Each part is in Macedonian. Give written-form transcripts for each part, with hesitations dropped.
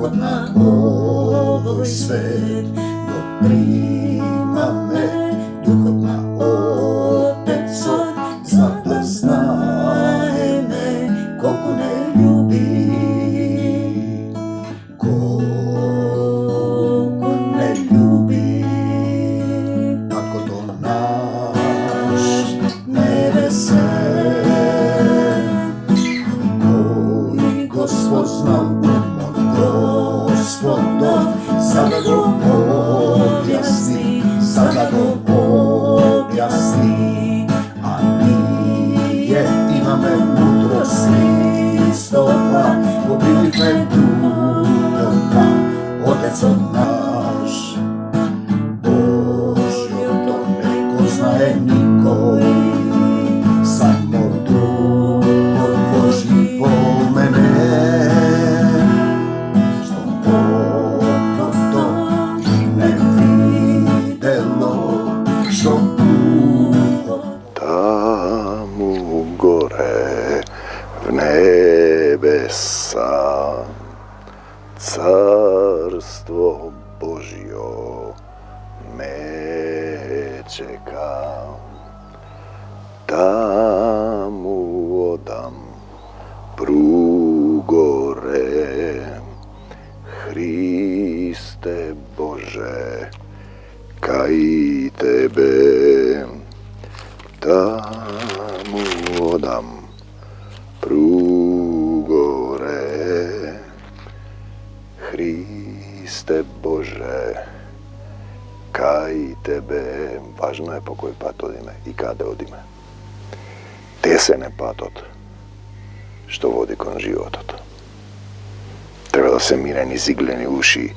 dihot na ovoj svet, dok prima me duhot na Otecov, zna da znaje me koliko ne ljubi, koliko ne ljubi. Tako to naš nebesen, koji Gospod znal umot Gospodov, sada go objasni, sada go objasni, a nije imame mudrosti Kristova, pobili me duhota, Otecov naš. Božjo to neko znaje niko, samo Duh Božji pomene, što oko to ne videlo, što uho. Tamo gore v nebesa Carstvo Božjo me čeka. Tamo odam prugore, Hriste Bože, kaj Tebe. Tamo odam prugore, Hriste Bože, kaj Tebe. Važno je po koji pat odime i kada odime. Te se ne patot, što vodi kon životot. Treba da se mireni zigleni uši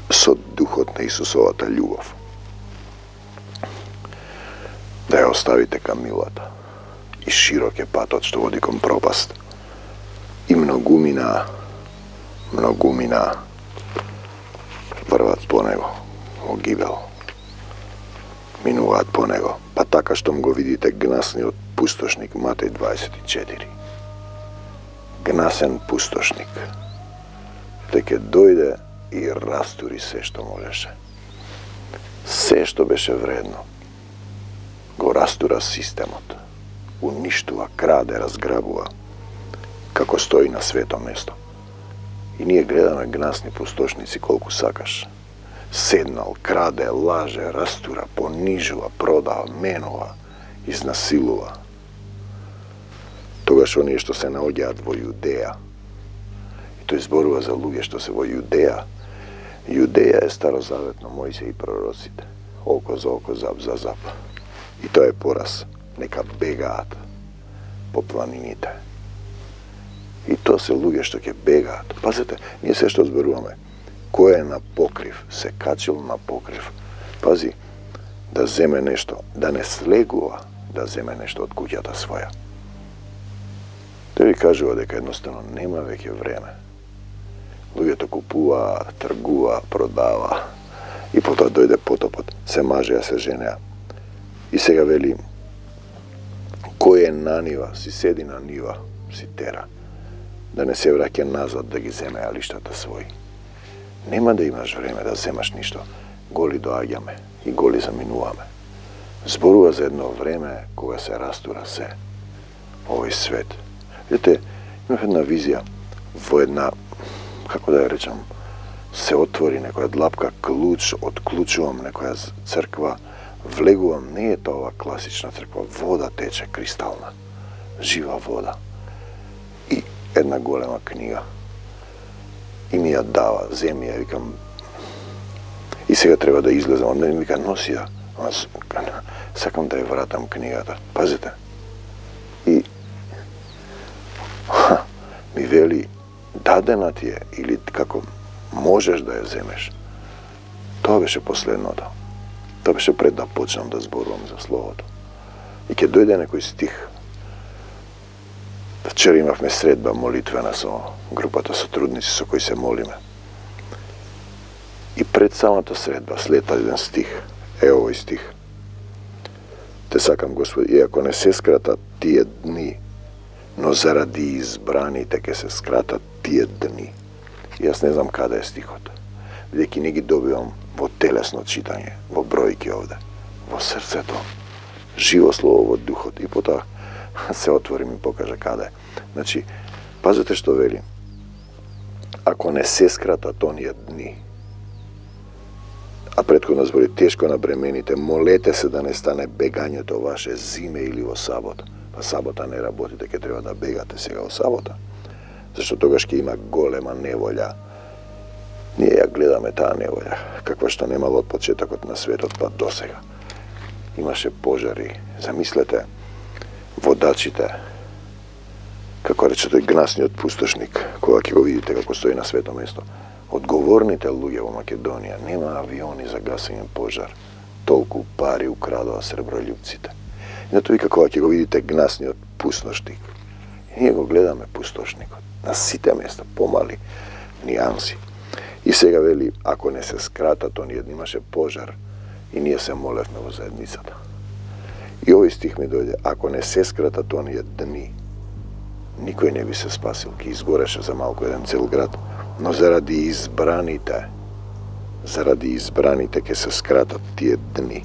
so duhotna Isusovata ljubav. Da je ostavite ka milata i širok je patot što vodi kon propast i mnogumina vrvat po nego, ogibel, minuvat po nego, pa taka što go vidite gnasni od pustošnik Matej 24. Gnasen pustošnik, teke dojde i rasturi sve što možeše. Sve što beše vredno, go rastura sistemot, uništuva, krade, razgrabuva, kako stoji na svetom mjesto. I nije gledano gnasni pustošnici koliko sakaš. Sednal, krade, laže, rastura, ponižuva, prodava, menova, iznasilува. Тогаш оние што се наоѓаат во Јудеја. И тој зборува за луѓе што се во Јудеја. Јудеја е старозаветно Мојсија и пророците. Око за око, зап за зап. И тоа е пораз. Нека бегаат по планините. И тоа се луѓе што ќе бегаат. Пазете, ние се што зборуваме. Кој е на покрив, се качил на покрив. Пази, да земе нешто, да не слегува, да земе нешто од куќата своја. Тој ви кажува дека едноставно нема веќе време. Луѓето купува, тргува, продава и потоа дојде потопот, се мажеа, се женеа. И сега вели, кој е на нива, си седи на нива, си тера, да не се враќа назад да ги земе алиштата своји. Нема да имаш време да земаш ништо, голи доаѓаме и голи заминуваме. Зборува за едно време кога се растура се, овој свет. Видите, имав една визија, во една, како да ја речам, се отвори некоја длапка, клуч, отклучувам некоја црква, влегувам, не е тоа ова класична црква, вода тече, кристална, жива вода. И една голема книга. И ми ја дава, земи ја, викам, и сега треба да излезам, од мене вика, носи ја, сакам да ја вратам книгата, пазите. И ми вели, дадена ти е, или како можеш да ја земеш. Тоа беше последното. Тоа беше пред да почнам да зборувам за Словото. И ќе дојде некој стих. Вчера имавме средба молитвена со групата сотрудници со кои се молиме. И пред самата средба слета еден стих. Е овој стих. Те сакам, Господи, иако не се скратат тие дни, но заради избраните ќе се скратат тие дни. Jaz ne znam kada je stihot. V knjigi dobivam vo telesno čitanje, vo brojki ovde, vo srce to, živo slovo vo duhot i potom se otvori mi pokaže kada je. Znači, pazite što veli. Ako ne se skrata tonije dni, a prethodno zbori teško nabremenite, molete se da ne stane beganje to vaše zime ili o sabot. Pa sabota ne rabotite, kad treba da begate сега o sabota. Zašto toga što ima golema nevolja. Nije ja gledame ta nevolja, kakva što nemalo od početak od na svijetot pa do сега. Imaše požari, zamislite, vodačite, kako reče, to je gnasni od pustošnik, koga ki go vidite kako stoji na sveto mesto. Odgovornite luge u Makedonija, nema avioni za gasenje požar, toliko pari ukradova srebroljubcite. I na to vi kako ki go vidite gnasni od pustošnik. I nije go gledame pustošnik, na site mesta, pomali nijansi. I сега veli, ako ne se skrata, to nijedni imaše požar i nije se molevme u zajednicata. I ovaj stih mi dojde, ako ne se skrata, to nije dni, nikoj ne bi se spasil, ki izgoreše za malko jedan cel grad, no zaradi izbranite, ke se skrata tije dni.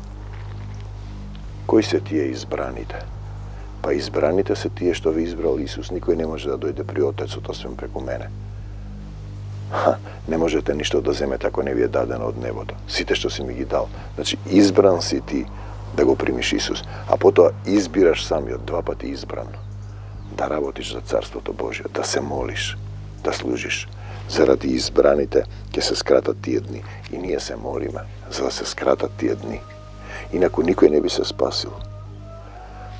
Koji se tije izbranite? Pa izbranite se tije što vi izbrali Isus, nikoj ne može da dojde pri Otecu, to svem preko mene. Ne možete ništa da zemete ako ne vi je dadeno od neboda. Site što si mi gi dal. Znači, izbran si ti da go primiš Isus, a potom izbiraš sam od dva pati izbran da rabotiš za carstvo to Božje, da se moliš, da služiš. Zaradi izbranite, ke se skrata tije dni. I nije se molime, za da se skrata tije dni. Inako nikoj ne bi se spasil.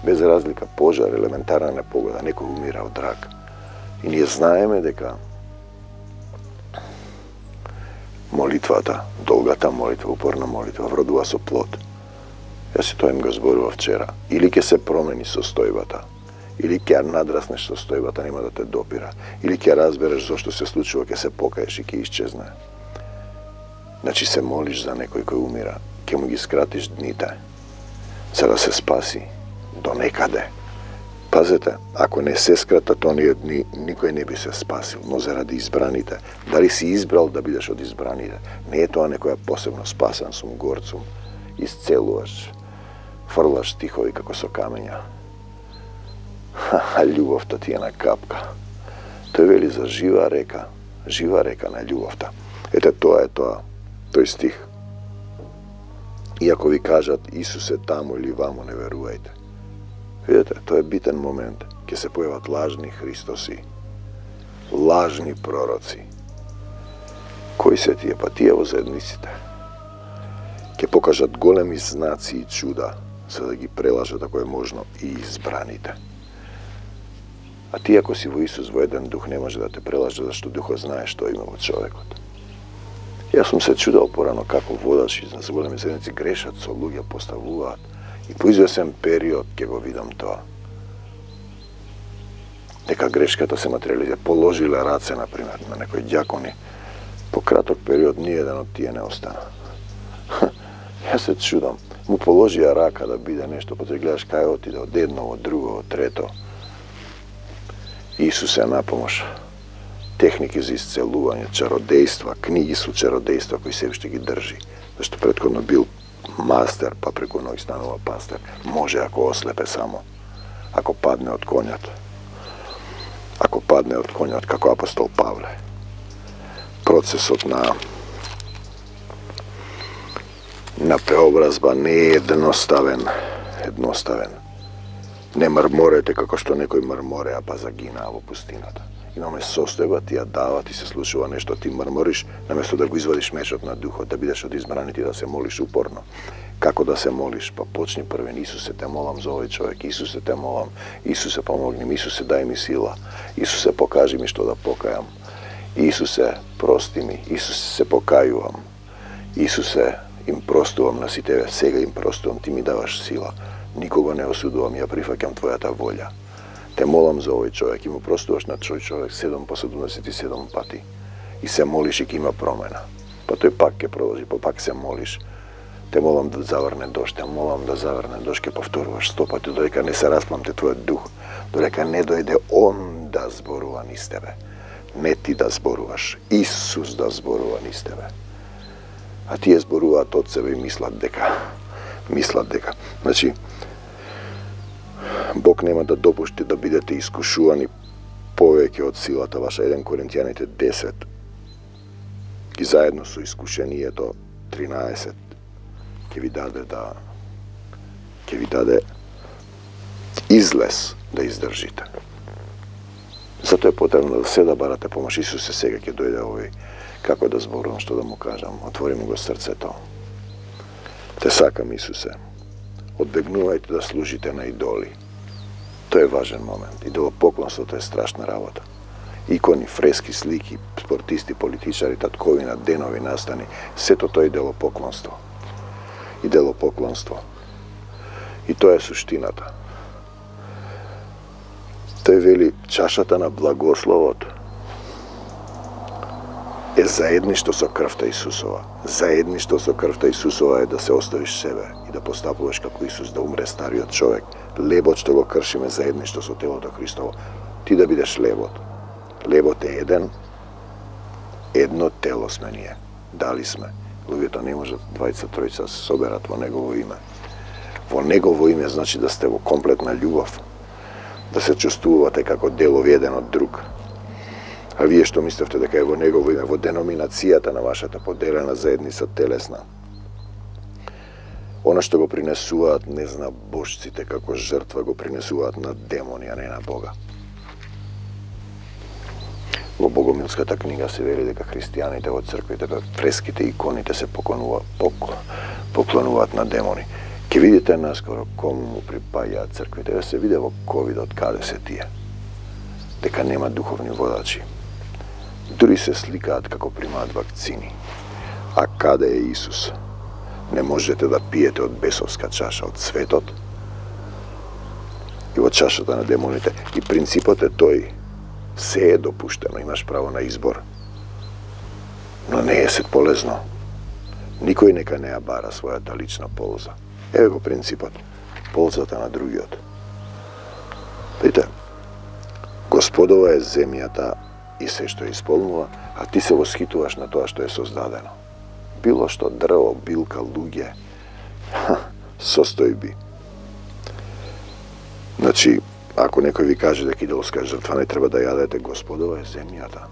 Bez razlika požar, elementarna nepogoda, neko umira od raka. I nije znajeme deka molitvata, dolgata molitva, uporna molitva, vrodува со плод. Ja si to im ga zborila včera. Ili ke se promeni sostojbata, ili ke nadrasneš sostojbata, nema da te dopira, ili ke razbereš zašto se slučilo, ke se pokaješ i ke iščezne. Znači se moliš za nekoj koji umira, ke mu gi skratiš dnite, za da se spasi do nekade. Pazite, ako ne se skrata to nije dni, nikoj ne bi se spasil, no zaradi izbranite. Da li si izbral da budeš od izbranite? Ne je to nekoja posebno spasan sum gorcum, isceluješ, frlaš stihovi kako so kamenja. A ljubovta ti je na kapka. To je veli za živa reka na ljubovta. Ete, to je stih. Iako vi kažat Isuse tamo ili vamo, ne verujete. Vidite, to je bitan moment, ke se pojavat lažni Hristosi, lažni proroci. Koji se tije? Pa tije evo zajednicite. Ke pokažat golemi znaci i čuda, sada da gi prelažat ako je možno i izbranite. A ti ako si vo Isus vo jedan duh ne može da te prelaže, zašto duho znaje što ima vo čovekot. Ja sam se čudao porano kako vodači na golemi zajednici grešat so lugja postavuvat. I po izvesen period, ke go vidam to. Neka greškata se materializira. Položila race, na primjer, na nekoj djakoni. Po kratok period nijedan od tije ne ostane. Ja se čudam. Mu položija raka da bide nešto, pa ti gledaš kaj otide od jedno, od drugo, od treto. Isuse napomoš. Tehnike za isceluvanje, čarodejstva, knjigi su čarodejstva koji sebi što gi drži. Zašto prethodno bil master, pa preko novih stanova pastor. Može ako oslepe samo. Ako padne od konjat. Ako padne od konjat, kako apostol Pavle. Proces od na preobrazba ne je jednostaven. Ne marmorete kako što nekoj marmore, a pa zagina vo pustinata. Imаме сосtojbati, a davati se slučava nešto ti marmoriš, namjesto da go izvadiš mečot na duho, da bideš od izbraniti, da se moliš uporno. Kako da se moliš? Pa počni prvin, Isuse te molam za ovaj čovjek, Isuse te molam, Isuse pomogni mi, Isuse daj mi sila, Isuse pokaži mi što da pokajam, Isuse prosti mi, Isuse se pokajuvam, Isuse im prostuvam na si tebe, сега im prostuvam, ti mi davaš sila, nikoga ne osuduvam, ja prihvaćam tvoja ta volja. Te molam za ovaj čovjek i mu prostuvaš na tvoj čovjek 7 po 77 pati i se moliš i ki ima promjena. Pa to je pak ke prolazi, pa pak se moliš. Te molam da zavrne došť, te molam da zavrne došť, ke povtoruješ 100 pati, doleka ne se rasplamte tvoj duh, doleka ne dojde on da zboruva niz tebe. Не ти да зборуваш, Исус да зборува низ тебе. А тие зборуваат од себе и мислат дека. Значи, Бог нема да допушти да бидете искушувани повеќе од силата ваша. 1 Коринтијаните 10 и заедно со искушението 13 ќе ви даде излез да издржите. Затоа е потребно да се да барате помош. Исус сега ќе дојде овој, како да зборувам, што да му кажам. Отвори му го срцето. Те сакам, Исусе. Одбегнувајте да служите на идоли. Тоа е важен момент. Идолопоклонството е страшна работа. Икони, фрески, слики, спортисти, политичари, татковина, денови, настани. Сето тоа е идолопоклонство. И тоа е суштината. Тој вели, чашата на благословот е заедништво со крвта Исусова. Заедништво со крвта Исусова е да се оставиш себе и да постапуваш како Исус, да умре стариот човек. Лебот што го кршиме заедништво со телото Христово. Ти да бидеш лебот. Лебот е едно тело сме ние. Дали сме. Луѓето не можат двајца, тројца да се соберат во Негово име. Во Негово име значи да сте во комплетна љубов. Да се чувствувате како делови еден од друг. А вие што мислевте дека е во Негово име, во деноминацијата на вашата поделена заедница телесна. Она што го принесуваат не зна божците како жртва, го принесуваат на демони, а не на Бога. Во Богомилската книга се вели дека христијаните во црквите, фреските и иконите се поклонуваат на демони. Ке видите наскоро кому му припаѓаат црквите, да се виде во ковидот каде се тие. Дека нема духовни водачи. Дури се сликаат како примаат вакцини. А каде е Исус? Не можете да пиете од бесовска чаша, од светот и од чашата на демоните. И принципот е тој. Се е допуштено, имаш право на избор. Но не е се полезно. Никој нека не ја бара својата лична полза. Еве го принципот. Ползата на другиот. Видите, Господова е земјата и се што исполнува, а ти се восхитуваш на тоа што е создадено. Било што, дрво, билка, луѓе, состојби. Значи, ако некој ви каже дека идолска жртва не треба да јадете, Господова е земјата.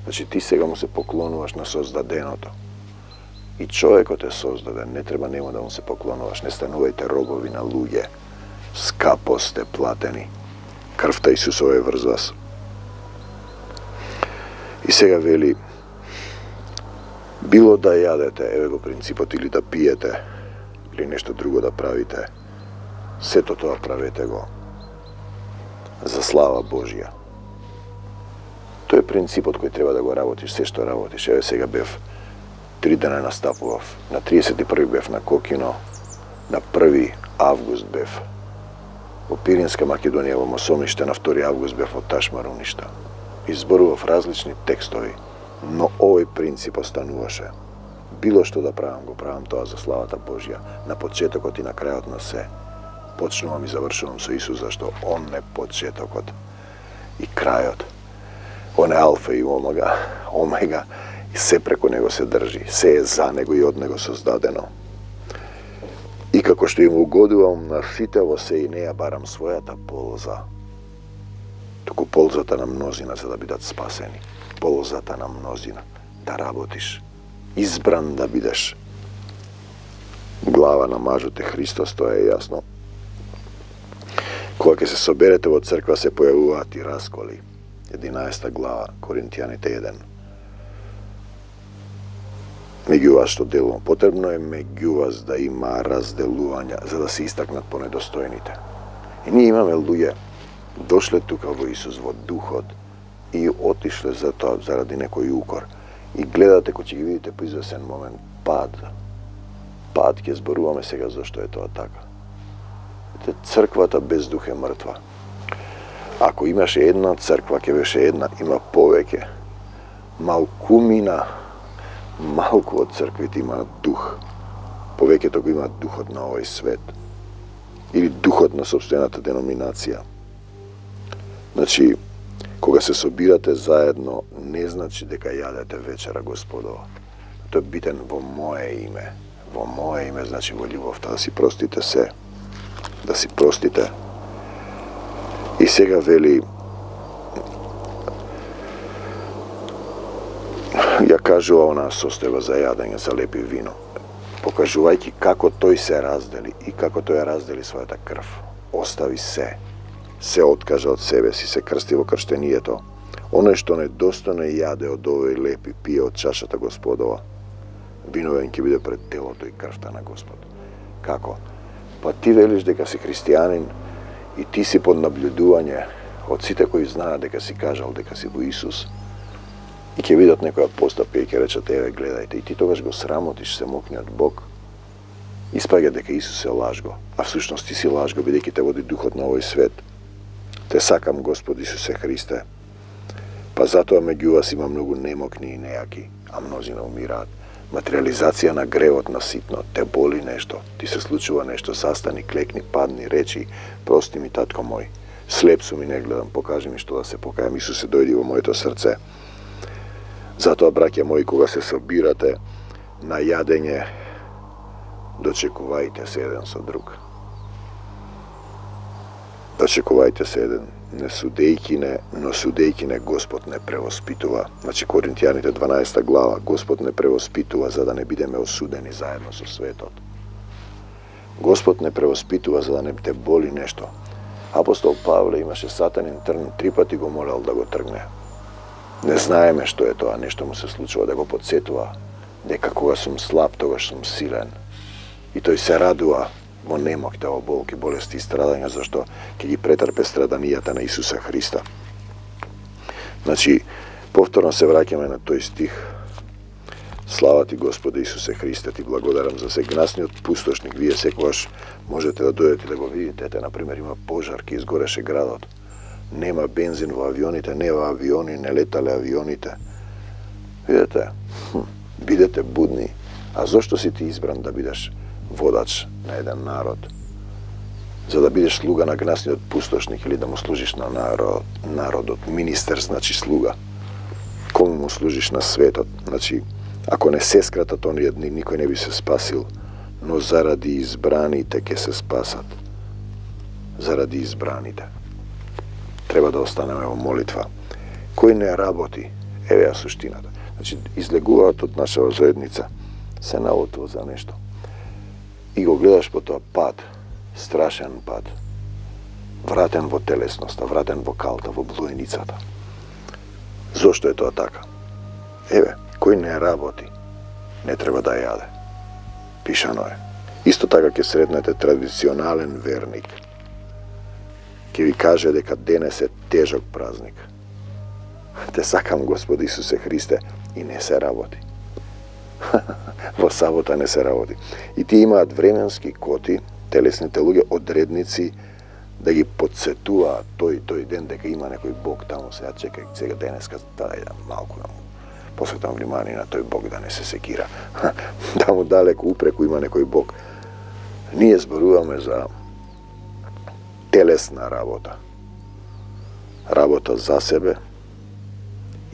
Значи, ти сега му се поклонуваш на создаденото. И човекот е создаден, не треба нему да му се поклонуваш, не станувајте робови на луѓе. Скапо сте платени. Крвта Исусова е врз вас. И сега вели, било да јадете, еве го принципот, или да пиете, или нешто друго да правите, сето тоа правете го за слава Божја. Тој е принципот кој треба да го работиш, се што работиш. Еве сега бев 3 дена настапував. На 31 бев на Кокино, на 1 август бев во Пиринска Македонија во Мосомиште, на 2 август бев во Ташмаруништа. Изборував различни текстови, но овој принцип остануваше. Било што да правам, го правам тоа за славата Божја, на почетокот и на крајот на се. Почнувам и завршувам со Исус, зашто Он е почетокот и крајот. Он е алфа и омега, и се преку Него се држи, се е за Него и од Него создадено. И како што им угодувам на сите во се и не ја барам својата полза, туку ползата на мнозина за да бидат спасени. Ползата на мнозина, да работиш, избран да бидеш. Глава на мажот е Христос, тоа е јасно. Кога ќе се соберете во црква се појавуваат и расколи. 11 глава, Коринтијаните 1. Меѓу вас што делувам, потребно е меѓу вас да има разделувања за да се истакнат по недостојните. И ние имаме луѓе дошле тука во Исус во духот и отишле за тоа заради некој укор. И гледате кој ќе ги видите по извесен момент пад ќе зборуваме сега зашто е тоа така. Црквата без дух е мртва. Ако имаше една црква, ќе беше една, има повеќе. Малку од црквите има дух. Повеќето го има духот на овој свет. Или духот на собствената деноминација. Значи, Кога се собирате заедно, не значи дека јадете вечера Господова. Тој е битен во мое име. Во мое име значи во љубовта, да си простите се. Да си простите. И сега вели, ја кажува она состојба за јадење, за лепи вино, покажувајќи како тој се раздели и како тој ја раздели својата крв. Остави се откажа од себе си, се крсти во крштенијето. Оној што недостојно јаде од овој лепи, пие од чашата Господова, виновен ќе биде пред телото и крвта на Господ. Како? Па ти велиш дека си христијанин и ти си под наблюдување од сите кои знаат дека си кажал дека си во Исус, и ќе видат некоја постапка и ќе речат, еве гледајте, и ти тогаш го срамотиш се мокни од Бог, испаѓа дека Исус е лажго, а всушност ти си лажго, бидејќи те води духот на овој свет. Те сакам, Господ Исусе Христе, па затоа меѓу вас има многу немокни и нејаки, а мнозина умираат. Материализација на гревот на ситно, те боли нешто, ти се случува нешто, састани, клекни, падни, речи, прости ми, татко мој, слеп сум и не гледам, покажи ми што да се покајам, Исусе дојди во моето срце. Затоа, браќа мои, кога се собирате на јадење, дочекувајте се еден со друг. Дочекувајте се еден, не судејки не, но судејки не, Господ не превоспитува. Значи, Коринтијаните 12 глава, Господ не превоспитува за да не бидеме осудени заедно со светот. Господ не превоспитува за да не те боли нешто. Апостол Павле имаше сатанин трн, 3 пати го молел да го тргне. Не знаеме што е тоа, нешто му се случува, да го подсетува дека кога сум слаб, тогаш сум силен. И тој се радува во немокта, во болки, болести и страдања, зашто ќе ги претрпе страданијата на Исуса Христа. Значи, повторно се враќаме на тој стих. Слава ти, Господи Исусе Христе, ти благодарам за сегнасниот пустошник. Вие секогаш можете да дојдете да го видите. Ете, например, има пожар, ки изгореше градот. Нема бензин во авионите, нема авиони, не летале авионите. Видете, бидете будни. А зошто си ти избран да бидеш водач на еден народ? За да бидеш слуга на гнасниот пустошник или да му служиш на народот? Министер значи слуга. Кому му служиш на светот? Значи, ако не се скратат оние дни, никој не би се спасил, но заради избраните ќе се спасат. Заради избраните. Треба да останеме во молитва. Кој не работи, еве ја суштината. Значи, излегуваат од нашава заедница, се наутува за нешто. И го гледаш по тоа пат, страшен пат, вратен во телесноста, вратен во калта, во блуеницата. Зошто е тоа така? Еве, кој не работи, не треба да јаде. Пишано е. Исто така ќе сретнете традиционален верник. Ќе ви каже дека денес е тежок празник. Те сакам, Господи Исусе Христе, и не се работи. Во сабота не се работи. И ти имаат временски коти, телесните луѓе, одредници, да ги подсетуваат тој ден дека има некој Бог таму. Сега чекај, сега денеска да малку да му посветам внимание на тој Бог, да не се секира. Таму далеко упреку има некој Бог. Ние зборуваме за телесна работа. Работа за себе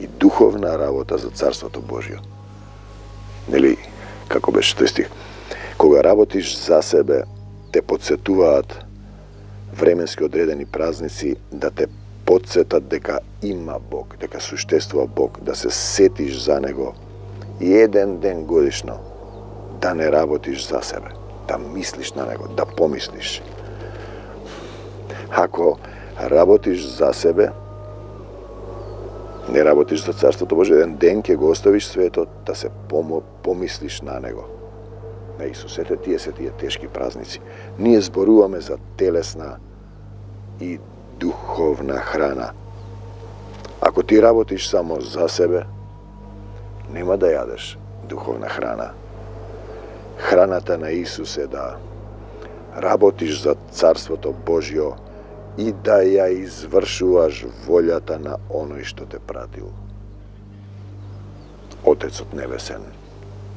и духовна работа за Царството Божјо. Нели, како беше тој стих? Кога работиш за себе, те подсетуваат временски одредени празници да те подсетат дека има Бог, дека суштествува Бог, да се сетиш за Него и еден ден годишно да не работиш за себе, да мислиш на Него, да помислиш. Ако работиш за себе, не работиш за Царството Божие, еден ден ќе го оставиш светот да се помислиш на Него. На Исус, ете тие се тие тешки празници. Ние зборуваме за телесна и духовна храна. Ако ти работиш само за себе, нема да јадеш духовна храна. Храната на Исус е да работиш за Царството Божјо и да ја извршуваш волјата на оној што те пратил. Отецот Небесен,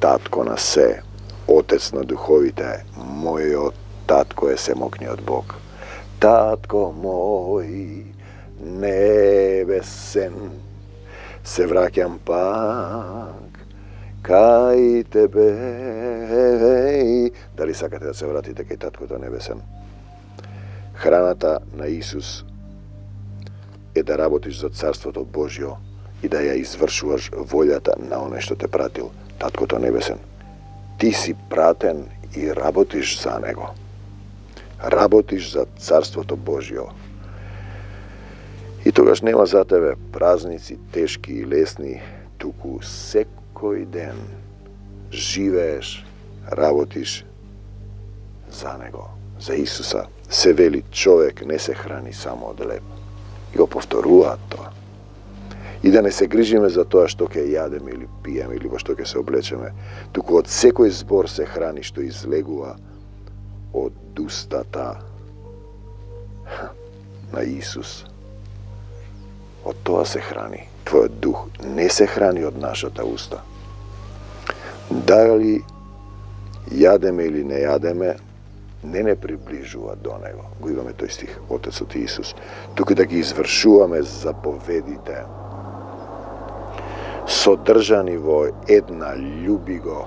Татко на се, Отец на духовите, мојот Татко е семокниот Бог. Татко мој, небесен, се враќам пак кај тебе. Дали сакате да се вратите кај Таткото небесен? Храната на Исус е да работиш за Царството Божјо и да ја извршуваш волјата на оној што те пратил, Таткото небесен. Ти си пратен и работиш за Него. Работиш за Царството Божјо. И тогаш нема за тебе празници, тешки и лесни, туку секој ден живееш, работиш за Него, за Исуса. Се вели, човек не се храни само од леб. И го повторуваат тоа. И да не се грижиме за тоа што ќе јадеме или пиеме или во што ќе се облечеме, туку од секој збор се храни што излегува од устата на Исус. Од тоа се храни. Твојот дух не се храни од нашата уста. Дали јадеме или не јадеме, не приближува до Него. Го имаме тој стих, Отецот и Исус. Туку да ги извршуваме заповедите, содржани во една љуби го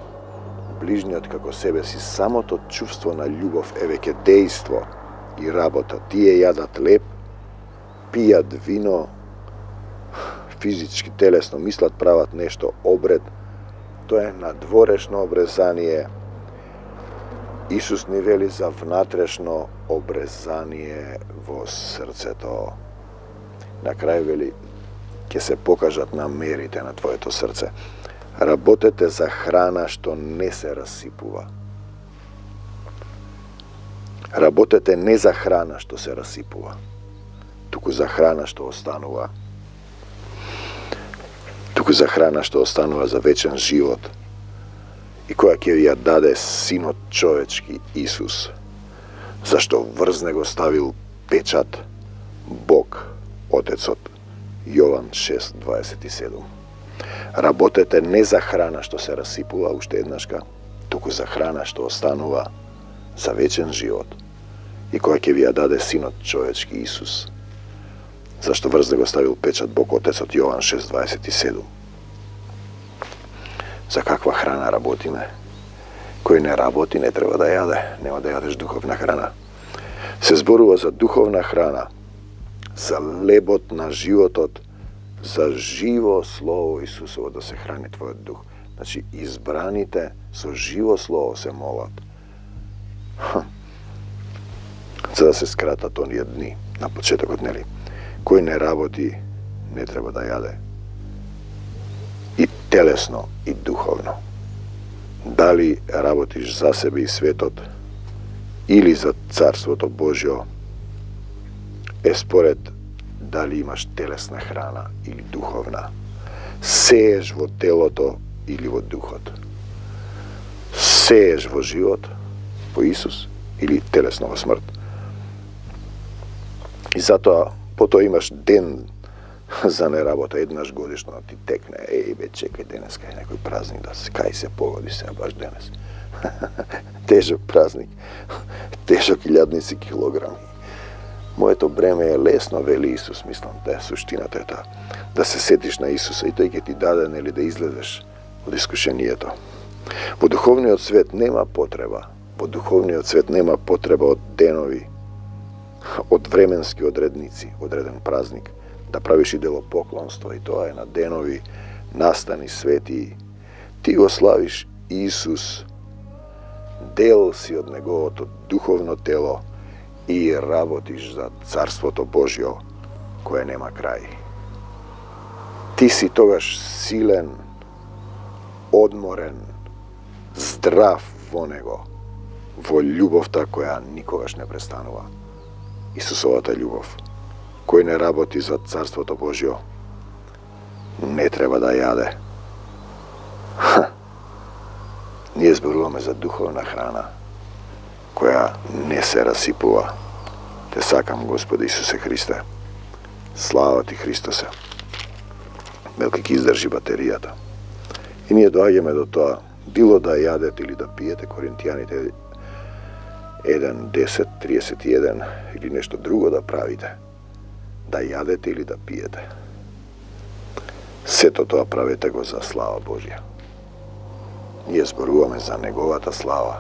ближниот како себе си. Самото чувство на љубов е веќе дејство и работа. Тие јадат леб, пијат вино, физички, телесно мислат, прават нешто обред. Тоа е надворешно обрезание. Исус ни вели за внатрешно обрезание во срцето. На крај вели, ќе се покажат намерите на твоето срце. Работете за храна што не се расипува. Работете не за храна што се расипува, туку за храна што останува. Туку за храна што останува за вечен живот и која ќе ја даде Синот човечки Исус, зашто врз него ставил печат Бог, Отецот. Јован 6:27. Работете не за храна што се расипува, уште еднашка, туку за храна што останува за вечен живот и која ќе ви ја даде Синот човечки Исус, зашто врз него ставил печат Бог, Отецот. Јован 6:27. За каква храна работиме? Кој не работи не треба да јаде, нема да јадеш духовна храна. Се зборува за духовна храна, за лебот на животот, за живо слово Исусово да се храни твојот дух. Значи, избраните со живо слово се молат. За да се скратат оние дни на почетокот, нели? Кој не работи не треба да јаде. И телесно, и духовно. Дали работиш за себе и светот, или за Царството Божјо, е според дали имаш телесна храна или духовна. Сееш во телото или во духот. Сееш во живот, во Исус, или телесно во смрт. И затоа, потоа имаш ден за неработа, еднаш годишно ти текне. Еј бе, чекај, денеска е некој празник, да кај се погоди сега баш денес. Тежок празник, тежок илјадници килограми. Моето бреме е лесно, вели Исус, мислам, да суштината е таа. Да се сетиш на Исуса и тој ќе ти даде, нели, да излезеш од искушението. Во духовниот свет нема потреба. Во духовниот свет нема потреба од денови, од временски одредници, одреден празник, да правиш иделопоклонство, и тоа е на денови, настани свети. Ти го славиш Исус, дел си од неговото духовно тело и работиш за Царството Божјо, кое нема крај. Ти си тогаш силен, одморен, здрав во него, во љубовта која никогаш не престанува. Исусовата љубов. Кој не работи за Царството Божјо, не треба да јаде. Ние зборуваме за духовна храна, која не се расипува. Те сакам, Господи Исусе Христе. Слава ти, Христосе. Мелки ќе издржи батеријата. И ние доаѓаме до тоа, било да јадете или да пиете, Коринтијаните 1:10-31 или нешто друго да правите. да јадете или да пиете. Сето тоа правете го за слава Божја. Ние зборуваме за Неговата слава,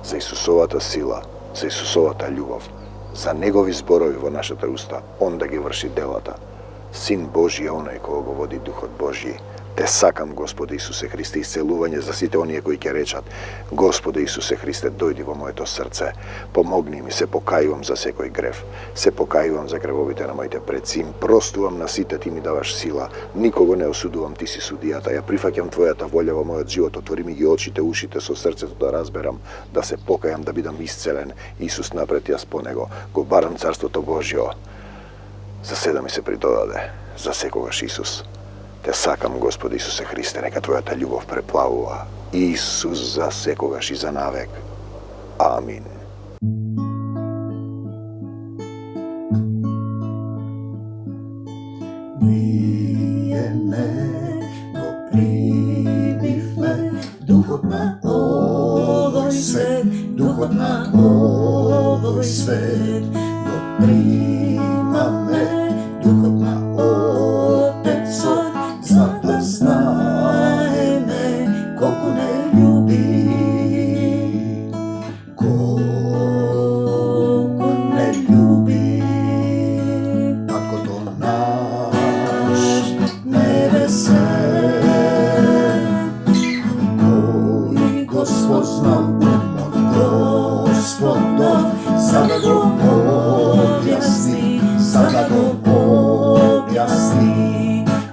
за Исусовата сила, за Исусовата љубов, за Негови зборови во нашата уста, Он да ги врши делата. Син Божи е оној кој го води Духот Божји. Те сакам, Господи Исусе Христе, исцелување за сите оние кои ќе речат: Господи Исусе Христе, дојди во моето срце, помогни ми, се покајувам за секој грев, се покајувам за гревовите на моите предци, им простувам на сите, ти ми даваш сила, никого не осудувам, ти си судијата, ја прифаќам Твојата волја во мојот живот, отвори ми ги очите, ушите со срцето да разберам, да се покајам, да бидам исцелен. Исус напред, јас по Него, го барам Царството Божјо. За се да ми се придодаде, за секогаш Исус. Те сакам, Господи Исусе Христе, нека Твојата љубов преплавува. Исус за секогаш и за навек. Амин. Ние го примивме, духот на овој свет, духот на овој свет, го примаме, духот на Отецот, за да знаеме колку не љуби, колку не љуби. Таткото наш небесен, кој го спознал умот Господов, за да го објасни, за да го објасни.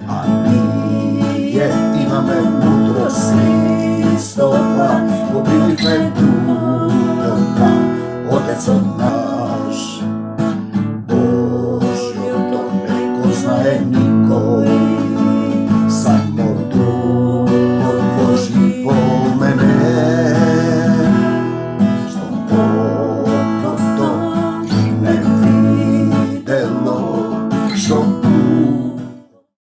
А ние имаме мудрост Христова, го примивме духот на Отецот наш. Божјото не го знае никој,